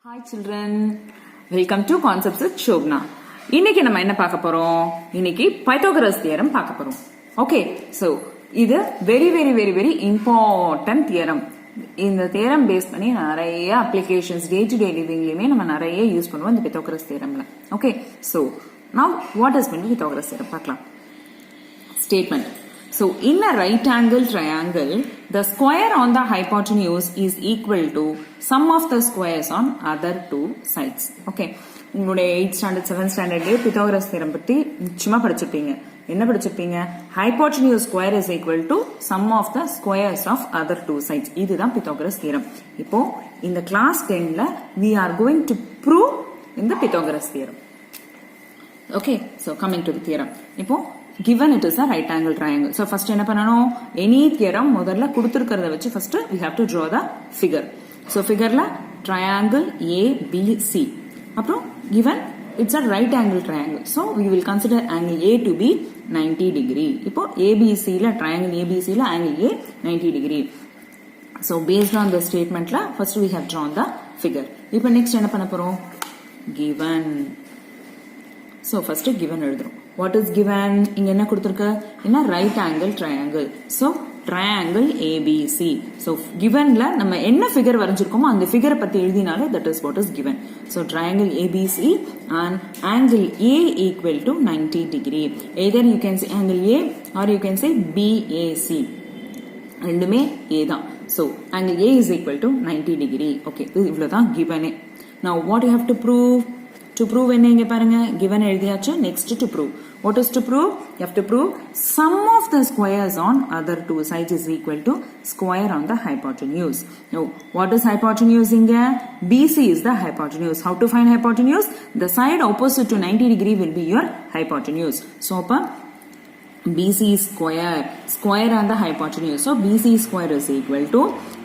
Hi children, welcome to Concepts with Shobna. இன்னைக்கு நம்ம என்ன பார்க்க போறோம்? இன்னைக்கு பைத்தாகரஸ் தியரம் பார்க்க போறோம். ஓகே, சோ இது very important தியரம். இந்த தியரம் பேஸ் பண்ணி நிறைய அப்ளிகேஷன்ஸ் டே டு டே லிவிங்லயுமே நம்ம நிறைய யூஸ் பண்ணுவோம் இந்த பைத்தாகரஸ் தியரம்ல. Okay, so now what is meant Pythagoras theorem பார்க்கலாம். Statement. So, in a right angle triangle, the square on the hypotenuse is equal to sum of the squares on other two sides. Okay. உங்களுடைய 8th standard 7th standard Pythagoras theorem பத்தி நிச்சயமா படிச்சிருப்பீங்க. என்ன படிச்சிருப்பீங்க? Hypotenuse square is equal to sum of the squares of other two sides. இதுதான் Pythagoras theorem. இப்போ இந்த class 10ல we are going to prove in the Pythagoras theorem. Okay, so coming to the theorem. இப்போ given it is a right angle triangle. So first என்ன பண்ணனும்? Any theorem முதல்ல கொடுத்திருக்கிறத வச்சு first we have to draw the figure. So figureல triangle ABC. அப்புறம் given it's a right angle triangle. So we will consider angle A to be 90 degree. இப்போ ABCல triangle ABCல angle A 90 degree. So based on the statementல first we have drawn the figure. இப்போ next என்ன பண்ண போறோம்? Given. So first given எழுதுறோம். What is given? இங்க என்ன கொடுத்திருக்கு? என்ன right angle triangle. So triangle ABC. So givenல நம்ம என்ன figure வரைஞ்சிருக்கோமோ அந்த figure பத்தி எழுதினாலே that is what is given. So triangle ABC and angle A equal to 90 degree. Either you can say angle A or you can say BAC. ரெண்டுமே A தான். So angle A is equal to 90 degree. Okay, இவ்வளவுதான் given. Now what you have to prove? To prove என்ன இங்க பாருங்க given எழுதியாச்சு. Next to prove. What is to prove? You have to prove sum of the squares on other two sides is equal to square on the hypotenuse. Now what is hypotenuse இங்க? BC is the hypotenuse. How to find hypotenuse? The side opposite to 90 degree will be your hypotenuse. So அப்ப BC square on the hypotenuse. So BC square is equal to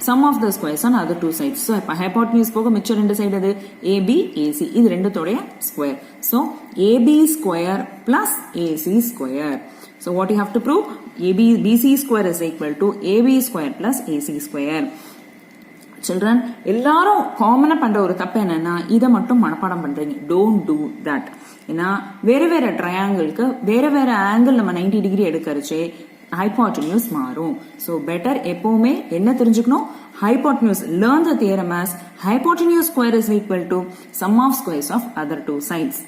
sum of the squares on other two sides. So hypotenuse போக மிச்ச ரெண்டு side அது AB AC இது ரெண்டுத்தோட square. So AB square plus AC square. So what you have to prove? BC square is equal to AB square plus AC square. Children, எல்லாரும் காமனா பண்ற ஒரு தப்பு என்னன்னா இத மட்டும் மனப்பாடம் பண்றீங்க. Don't do that. ஏன்னா வேற ட்ரையாங்கிளுக்கு வேற ஆங்கிள் நம்ம 90 டிகிரி எடுக்கறச்சே hypotenuse மாறும். So better எப்பவுமே என்ன தெரிஞ்சுக்கணும்? Hypotenuse. Learn the theorem as hypotenuse square is equal to sum of squares of other two sides.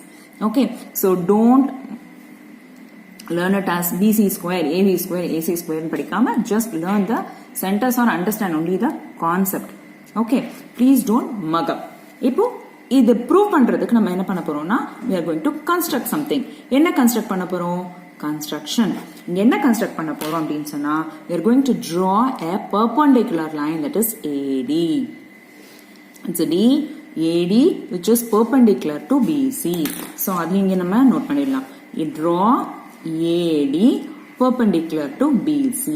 Okay. So don't learn it as BC square, AB square, AC square படிக்காம just learn the centers or understand only the concept. Okay. Please don't mug up. இப்போ இது prove பண்றதுக்கு நம்ம என்ன பண்ண போறோம்னா we are going to construct something. என்ன construct பண்ண போறோம்? Construction. இங்க என்ன கன்ஸ்ட்ரக்ட் பண்ண போறோம் அப்படின்னு சொன்னா we are going to draw a perpendicular line that is AD. It's a AD which is perpendicular to BC. So அது இங்க நம்ம நோட் பண்ணிடலாம். You draw AD perpendicular to BC.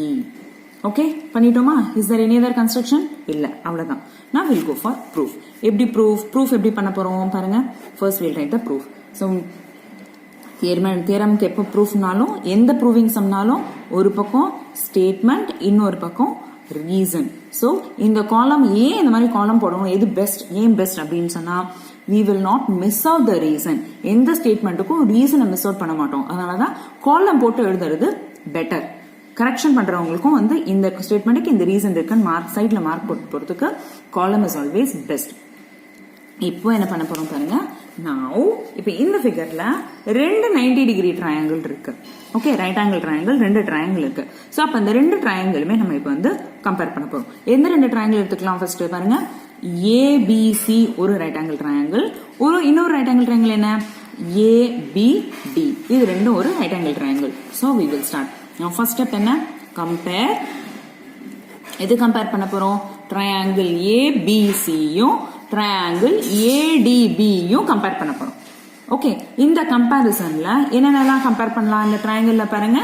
Okay, பண்ணிட்டோமா? Is there any other construction? இல்ல, அவ்வளவுதான். Now we'll go for proof. எப்படி proof எப்படி பண்ண போறோம் பாருங்க. First we'll write the proof. So தியரம்க்கு எப்ப ப்ரூஃப்னாலும் எந்த ப்ரூவிங் சம்னாலும் ஒரு பக்கம் ஸ்டேட்மெண்ட் இன்னொரு பக்கம் ரீசன். சோ இந்த காலம் ஏன் இந்த மாதிரி காலம் போடணும்? எது பெஸ்ட்? ஏன் பெஸ்ட் அப்படின்னு சொன்னா we will not miss out the reason. எந்த ஸ்டேட்மெண்ட்டுக்கும் ரீசனை மிஸ் அவுட் பண்ண மாட்டோம். அதனாலதான் காலம் போட்டு எழுதுறது பெட்டர். கரெக்ஷன் பண்றவங்களுக்கும் வந்து இந்த ஸ்டேட்மெண்ட்டுக்கு இந்த ரீசன் இருக்குன்னு மார்க் சைட்ல மார்க் போட்டு போறதுக்கு காலம் இஸ் ஆல்வேஸ் பெஸ்ட். இப்போ என்ன பண்ண போறோம் பாருங்க. Now இப்போ இந்த ஃபிகர்ல ரெண்டு 90 டிகிரி ட்ரையாங்கிள் இருக்கு. ஓகே, ரைட் ஆங்கிள் ட்ரையாங்கிள் ரெண்டு ட்ரையாங்கிள் இருக்கு. சோ அப்ப அந்த ரெண்டு ட்ரையாங்கிளுமே நம்ம இப்போ வந்து கம்பேர் பண்ண போறோம். எந்த ரெண்டு ட்ரையாங்கிள் எடுத்துக்கலாம்? ஃபர்ஸ்ட் பாருங்க, ABC ஒரு ரைட் ஆங்கிள் ட்ரையாங்கிள், இன்னொரு ரைட் ஆங்கிள் ட்ரையாங்கிள் என்ன? ABD. இது ரெண்டும் ஒரு right angle triangle. So we will start. Now first step என்ன? Compare. எது கம்பேர் பண்ண போறோம்? ட்ரையாங்கிள் ABCயும் ட்ரையாங்கிள் ADBயும் கம்பேர் பண்ண போறோம். ஓகே, இந்த கம்பேரிசன்ல என்னென்னலாம் கம்பேர் பண்ணலாம்? இந்த ட்ரையாங்கிள்ல பாருங்க,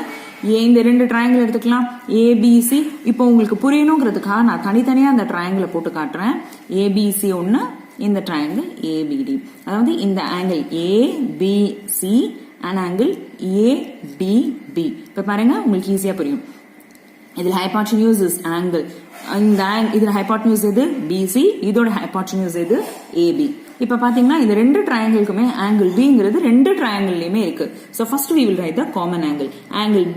இந்த ரெண்டு ட்ரையாங்கிள் எடுத்துக்கலாம். ABC. இப்போ உங்களுக்கு புரியணுங்கிறதுக்காக நான் தனித்தனியா அந்த ட்ரையாங்கிளை போட்டு காட்டுறேன். ABC ஒன்னு, இந்த ட்ரையாங்கிள் ABD. அதாவது இந்த angle ABC and angle ADB. இப்ப பாருங்க உங்களுக்கு ஈஸியா புரியும். இதில் hypotenuse is angle இந்த இதோட ஹைபாட்டனியூஸ் எது பிசி, இதோட ஹைபாட்டனியூஸ் எது ஏபி. இப்ப பாத்தீங்கன்னா இந்த ரெண்டு ட்ரையாங்கிள்க்குமே ஆங்கிள் பிங்கிறது ரெண்டு ட்ரையாங்கிள்லயுமே இருக்கு. So first we will write the common angle. Angle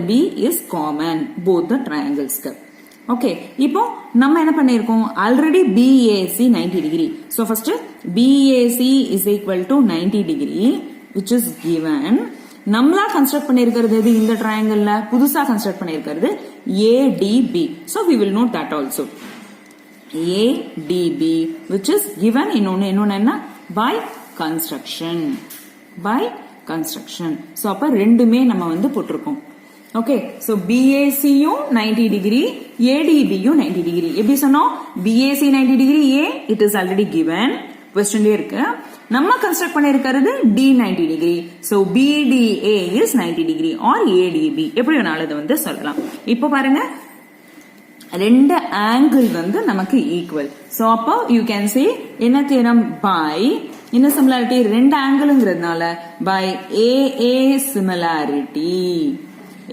B is common both the triangles. Okay, இப்போ நம்ம என்ன பண்ணிருக்கோம், already BAC 90 degree. So first BAC is equal to 90 degree which is given. நம்மளா கன்ஸ்ட்ரக்ட் பண்ணிருக்கிறது எது, இந்த ட்ரையாங்கிள்ல புதுசா construct பண்ணிருக்கிறது ADB. So we will note that also. ADB which is given இன்னொன்னு என்ன by construction. So அப்ப ரெண்டுமே நம்ம வந்து போட்டிருக்கோம். ஓகே, சோ BAC யும் 90 டிகிரி, ADB யும் 90 டிகிரி. எப்படி சொன்னோம், BAC 90 degree A it is already given, क्वेश्चनலயே இருக்கு. நம்ம கன்ஸ்ட்ரக்ட் பண்ணிருக்கிறது D 90 degree. So BDA is 90 degree or ADB, எப்படி வேணாலும் இதை வந்து சொல்லலாம். இப்போ பாருங்க, ரெண்டு ஆங்கிள் வந்து நமக்கு ஈக்குவல். சோ அப்போ யூ கேன் சே என்ன தியரம், பை என்ன சிமிலாரிட்டி, ரெண்டு ஆங்கிள்ங்கிறதுனால பை AA சிமிலாரிட்டி.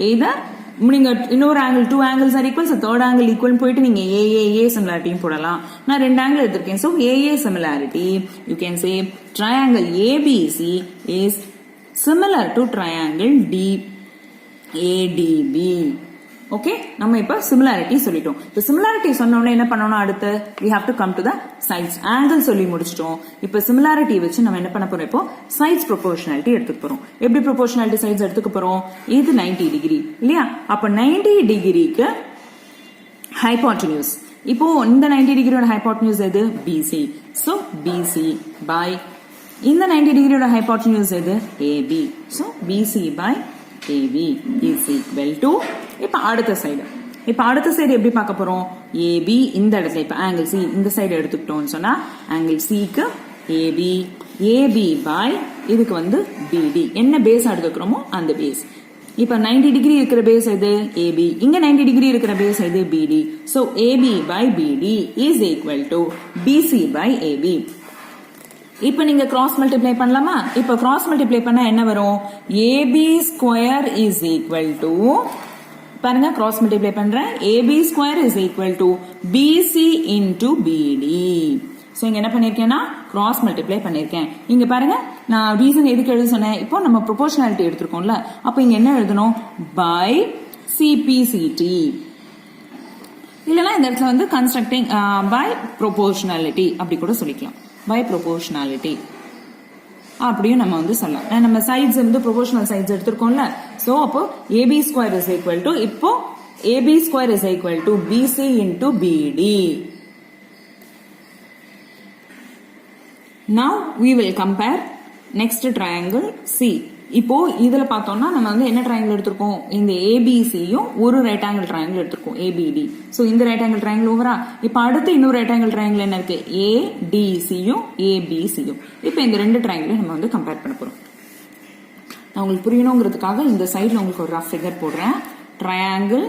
either நீங்க இன்னொரு angle, two angles are equal, third angle equal போயிட்டு நீங்க ஏஏஏ சிமிலாரிட்டியும் போடலாம். நான் ரெண்டு ஆங்கிள் எடுத்திருக்கேன். So AA similarity you can say triangle ABC is similar to triangle DADB. Okay, நம்ம இப்ப சிமிலாரிட்டி சொல்லிட்டோம். இப்ப சிமிலாரிட்டி சொன்ன உடனே என்ன பண்ணணும், அடுத்து we have to come to the sides. Angle சொல்லி முடிச்சிட்டோம். இப்ப சிமிலாரிட்டி வச்சு நம்ம என்ன பண்ண போறோம், இப்போ சைட்ஸ் ப்ரொபோர்ஷனாலிட்டி எடுத்துக்க போறோம். எப்படி ப்ரொபோர்ஷனாலிட்டி சைட்ஸ் எடுத்துக்க போறோம், இது 90 டிகிரி இல்லையா, அப்ப 90 டிகிரிக்கு ஹைபாட்டனியூஸ். இப்போ இந்த 90 டிகிரியோட ஹைபாட்டனியூஸ் எது, BC. சோ BC பை இந்த 90 டிகிரியோட ஹைபாட்டனியூஸ் எது, AB. So BC by AB is equal to, இப்ப அடுத்த சைடு எப்படி பார்க்க போறோம், AB இந்த இடத்துல இப்ப ஆங்கிள் C இந்த சைடு எடுத்துக்கிட்டோம்னு சொன்னா ஆங்கிள் C க்கு AB பை இதுக்கு வந்து BD. என்ன பேஸ் எடுத்துக்கிறோமோ அந்த பேஸ். இப்ப 90 டிகிரி இருக்கிற பேஸ் எது, AB. இங்க 90 டிகிரி இருக்கிற பேஸ் எது, BD. So AB by BD is equal to BC by AB. இப்ப நீங்க கிராஸ் மல்டிப்ளை பண்ணலாமா, இப்ப கிராஸ் மல்டிப்ளை பண்ணா என்ன வரும், AB square is equal to, பாருங்க கிராஸ் மல்டிப்ளை பண்றேன், AB square is equal to BC into BD. So இங்க என்ன பண்ணிருக்கேன்னா கிராஸ் மல்டிப்ளை பண்ணிருக்கேன். இங்க பாருங்க, நான் ரீசன் எதுக்கு எழுத சொன்னேன், இப்போ நம்ம ப்ரொபோர்ஷனாலிட்டி எடுத்திருக்கோம்ல, அப்ப இங்க என்ன எழுதணும், பை CPCT. இல்லனா இந்த இடத்துல வந்து கன்ஸ்ட்ரக்டிங் பை ப்ரொபோர்ஷனாலிட்டி அப்படி கூட சொல்லிக்கலாம், பை ப்ரொபோர்ஷனாலிட்டி அப்படியும் நம்ம வந்து சொல்லலாம். நம்ம சைட்ஸ் வந்து ப்ரொபோர்ஷனல் சைட்ஸ் எடுத்திருக்கோம்ல, சோ அப்போ AB square is equal to, இப்போ AB square is equal to BC into BD. Now we will compare next triangle C. இப்போ இதுல பார்த்தோம்னா நம்ம வந்து என்ன ட்ரையாங்கிள் எடுத்திருக்கோம், இந்த ABCயும் ஒரு ரைட் ஆங்கிள் ட்ரையாங்கிள் எடுத்திருக்கோம் ABD. சோ இந்த ரைட் ஆங்கிள் ட்ரையாங்கிள் ஓவரா. இப்போ அடுத்து இன்னொரு ரைட் ஆங்கிள் ட்ரையாங்கிள் என்ன இருக்கு, ADCயும் ABCயும். இப்போ இந்த ரெண்டு ட்ரையாங்கிளையும் நம்ம வந்து கம்பேர் பண்ண போறோம். நான் உங்களுக்கு புரியணுங்கிறதுக்காக இந்த சைடுல உங்களுக்கு ஒரு ரஃப் ஃபிகர் போடுறேன். Triangle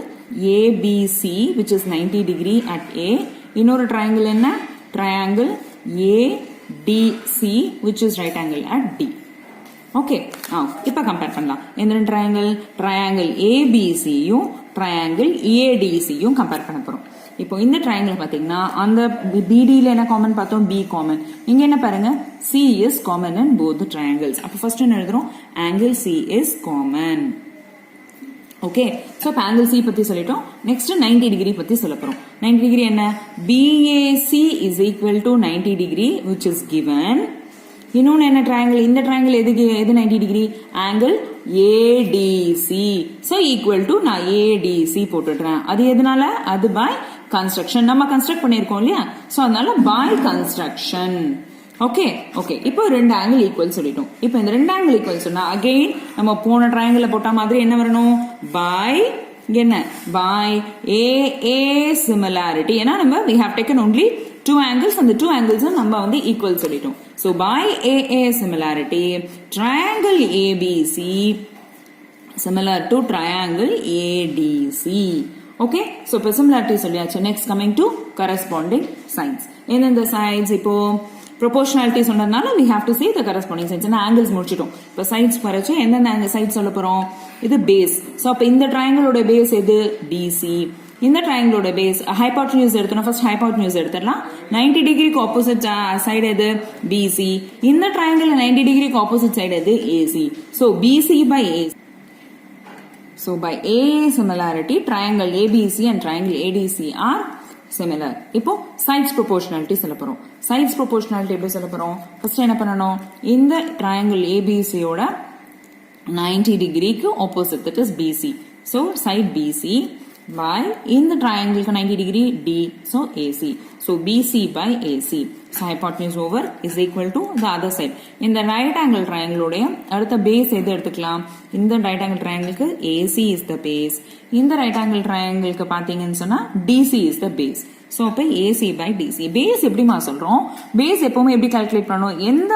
ABC which is 90 degree at A. இன்னொரு ட்ரையாங்கிள் என்ன, triangle ADC which is right angle at D. Okay, இப்ப கம்பேர் பண்ணலாம். இந்த ரெண்டு ட்ரையாங்கிள் ABCயும் ட்ரையாங்கிள் ADCயும் கம்பேர் பண்ண போறோம். இப்போ இந்த ட்ரையாங்கிள் பாத்தீங்கன்னா அந்த BDல என்ன காமன் பார்த்தோம், B காமன். இங்க என்ன பாருங்க, C is common in both the triangles. அப்ப ஃபர்ஸ்ட் என்ன எழுதுறோம், angle C is common. Okay, so இப்ப ஆங்கிள் C பத்தி சொல்லிட்டோம். நெக்ஸ்ட் 90 டிகிரி பத்தி சொல்ல போறோம். 90 டிகிரி என்ன, BAC is equal to 90 degree which is given. இன்னொன்னு என்ன ட்ரையாங்கிள், இந்த ட்ரையாங்கிள் எது 90 degree, angle ADC. So equal to நான் ADC போட்டுடுறேன். அது எதனால, அது பை கன்ஸ்ட்ரக்ஷன், நம்ம கன்ஸ்ட்ரக்ட் பண்ணிருக்கோம் இல்லையா, சோ அதனால பை கன்ஸ்ட்ரக்ஷன். ஓகே, இப்போ ரெண்டு ஆங்கிள் ஈக்குவல் சொல்லிட்டோம். இப்போ இந்த ரெண்டு ஆங்கிள் ஈக்குவல் சொன்னா அகைன் நம்ம போன ட்ரையாங்கிள் போட்ட மாதிரி என்ன வரணும், பை என்ன, பை AA சிமிலாரிட்டி. ஏன்னா நம்ம we have taken only two angles, and the two angles நம்ம வந்து equal சொல்லிட்டோம். So by AA similarity, triangle ABC similar to triangle ADC. Okay, so இப்போ similarity சொல்லியாச்சு. Next coming to corresponding sides. இந்த sides இப்போ proportionality சொன்னதுனால we have to see the corresponding sides. angles முடிச்சிட்டோம். இப்போ sides வரைச்சு எந்தெந்த sides சொல்ல போறோம், இது base. So அப்ப இந்த triangle ஓட base எது, DC. இந்த ட்ரையாங்கிளோட பேஸ் ஹைபாட்டனியூஸ் எடுத்தோம்னா ஃபர்ஸ்ட் ஹைபாட்டனியூஸ் எடுத்துடலாம். 90 டிகிரிக்கு ஆப்போசிட் சைடு எது? BC. இந்த ட்ரையாங்கிள் 90 டிகிரிக்கு ஆப்போசிட் சைடு எது? AC. So BC by AC. So by AA similarity, triangle ABC and triangle ADC are similar. இப்போ sides proportionality சொல்ல போறோம். Sides proportionality எப்படி சொல்ல போறோம்? ஃபர்ஸ்ட் என்ன பண்ணணும்? இந்த triangle ABC யோட 90 டிகிரிக்கு opposite, that is BC. So side BC by in the triangle 90 degree D, so AC. So BC by AC. So hypotenuse over is equal to the other side. In the right angle triangle உடைய அடுத்த base எது எடுத்துக்கலாம்? இந்த right angle triangle க்கு AC is the base. இந்த right angle triangle க்கு பாத்தீங்கன்னு சொன்னா DC is the base. So அப்ப AC by DC. Base எப்படிமா சொல்றோம்? Base எப்பவுமே எப்படி கால்குலேட் பண்ணணும்? எந்த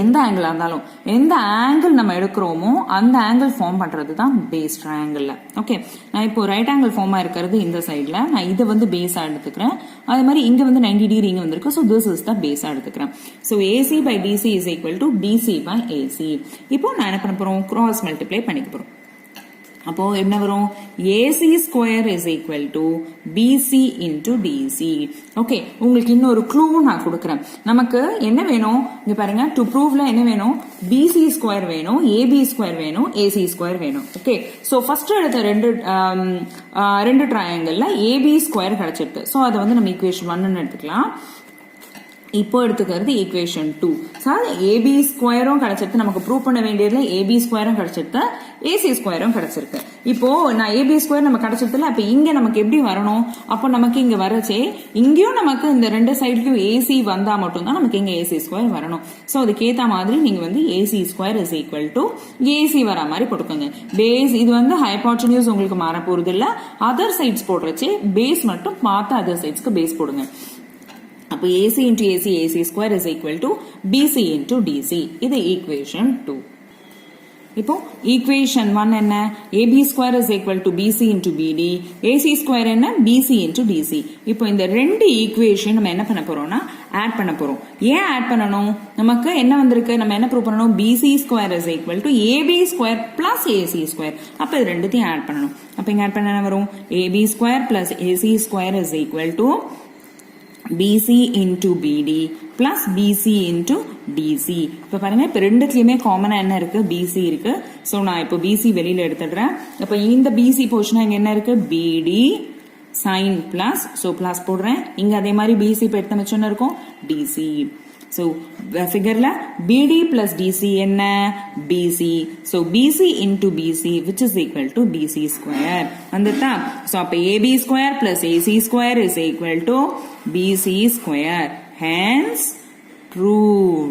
எந்த ஆங்கிள் இருந்தாலும் எந்த ஆங்கிள் நம்ம எடுக்கிறோமோ அந்த ஆங்கிள் ஃபார்ம் பண்றது தான் பேஸ் ட்ரையாங்கிள். ஓகே, நான் இப்போ ரைட் ஆங்கிள் ஃபார்மா இருக்கிறது இந்த சைட்ல, நான் இதை வந்து பேஸா எடுத்துக்கிறேன். அதே மாதிரி இங்க வந்து 90 டிகிரி இங்க வந்திருக்கு. ஸோ திஸ் இஸ் த பேஸா எடுத்துக்கிறேன். So AC by DC is equal to BC by AC. இப்போ நான் என்ன பண்ண போறோம்? கிராஸ் மல்டிப்ளை பண்ணிக்க போறோம். அப்போ என்ன வரும்? AC square is equal to BC into DC. Okay, உங்களுக்கு இன்னொரு க்ளூ நான் கொடுக்குறேன். நமக்கு என்ன வேணும்? இங்க பாருங்க, டு ப்ரூவ்ல என்ன வேணும்? BC ஸ்கொயர் வேணும், AB ஸ்கொயர் வேணும், AC ஸ்கொயர் வேணும். ஓகே, சோ ஃபர்ஸ்ட் எடுத்த ரெண்டு ட்ரையாங்கிள்ல AB ஸ்கொயர் கிடைச்சிருக்கு. சோ அதை வந்து நம்ம ஈக்குவேஷன் 1 எடுத்துக்கலாம். இப்போ எடுத்துக்கிறது ஈக்குவேஷன் 2. AB ஸ்கொயரும் கிடைச்சிருக்கு, நமக்கு ப்ரூவ் பண்ண வேண்டியதுல AB ஸ்கொயரும் கிடைச்சிருக்கு, AC ஸ்கொயரும் கிடைச்சிருக்கு. இப்போ நான் AB ஸ்கொயர் நம்ம கிடைச்சதுல, அப்ப இங்க நமக்கு எப்படி வரணும்? அப்போ நமக்கு இங்க வரச்சே இங்கேயும் நமக்கு இந்த ரெண்டு சைட்லயும் AC வந்தா மட்டும்தான் நமக்கு இங்க AC ஸ்கொயர் வரணும். சோ அதுக்கு ஏத்த மாதிரி நீங்க வந்து AC square is equal to AC வர மாதிரி போட்டுக்கோங்க. பேஸ் இது வந்து ஹைபாட்டனியூஸ் உங்களுக்கு மாற போறது இல்ல, அதர் சைட்ஸ் போடுறச்சே பேஸ் மட்டும் பார்த்து அதர் சைட்ஸ்க்கு பேஸ் போடுங்க. அப்போ AC into AC, AC square is equal to BC into DC. இது equation 2. இப்போ equation 1 என்ன? AB square is equal to BC into BD. AC square என்ன? BC into DC. இப்போ இந்த ரெண்டு equation நம்ம என்ன பண்ண போறோம்னா ஆட் பண்ண போறோம். ஏன் ஆட் பண்ணணும்? நமக்கு என்ன வந்திருக்கு? நம்ம என்ன ப்ரூவ் பண்ணணும்? BC square is equal to AB square plus AC square. அப்ப இது ரெண்டுத்தையும் ஆட் பண்ணணும். அப்ப இங்க ஆட் பண்ண என்ன வரும்? AB square plus AC square is equal to BC into BD plus BC into DC. இப்ப பாருங்க, இப்ப ரெண்டுத்துலயுமே காமனா என்ன இருக்கு? BC இருக்கு. சோ நான் இப்போ BC வெளியில எடுத்துடுறேன். அப்ப இந்த BC போர்ஷன் இங்க என்ன இருக்கு? BD sin plus, so plus போடுறேன். இங்க அதே மாதிரி BC இப்ப எடுத்த மிச்சம் இருக்கும் DC. So figureல BD plus DC என்ன? BC. So BC into BC which is equal to BC square. வந்துட்டா? So அப்ப AB square plus AC square is equal to BC square. Hence true.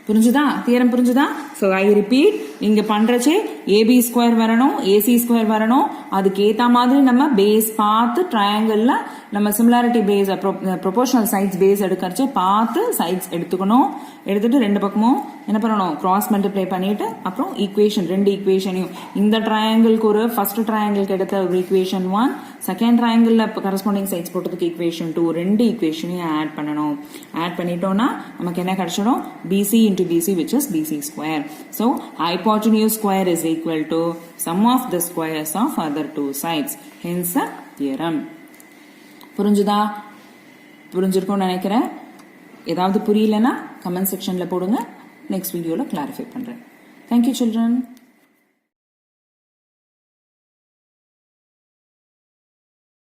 புரிஞ்சுதா? தியரம் புரிஞ்சுதா? So I repeat, இங்க பண்றச்சே AB square வரணும், AC square வரணும். அதுக்கு ஏத்த மாதிரி நம்ம பேஸ் பார்த்து ட்ரையாங்கிள்ல நம்ம similarity base proportional sides base எடுக்கறச்சே பார்த்து சைட்ஸ் எடுத்துக்கணும். எடுத்துட்டு ரெண்டு பக்கமும் என்ன பண்ணணும்? கிராஸ் மல்டிப்ளை பண்ணிட்டு அப்புறம் ஈக்குவேஷன் ரெண்டு ஈக்குவேஷனையும் இந்த ட்ரையாங்கிள்க்கு ஒரு ஃபர்ஸ்ட் ட்ரையாங்கிள்க்கு எடுத்த ஒரு ஈக்குவேஷன் 1, செகண்ட் ட்ரையாங்கிள்ல கரஸ்பாண்டிங் சைட்ஸ் போட்டதுக்கு ஈக்குவேஷன் 2, ரெண்டு ஈக்குவேஷனையும் ஆட் பண்ணணும். ஆட் பண்ணிட்டோம்னா நமக்கு என்ன கிடைச்சிடும்? BC into BC which is BC square. So hypotenuse square is equal to sum of the squares of other two sides. Hence the theorem. புரிஞ்சுதா? புரிஞ்சிருக்கும்னு நினைக்கிறேன். ஏதாவது புரியலனா கமெண்ட் செக்ஷன்ல போடுங்க. நெக்ஸ்ட் வீடியோல கிளாரிஃபை பண்றேன். Thank you children.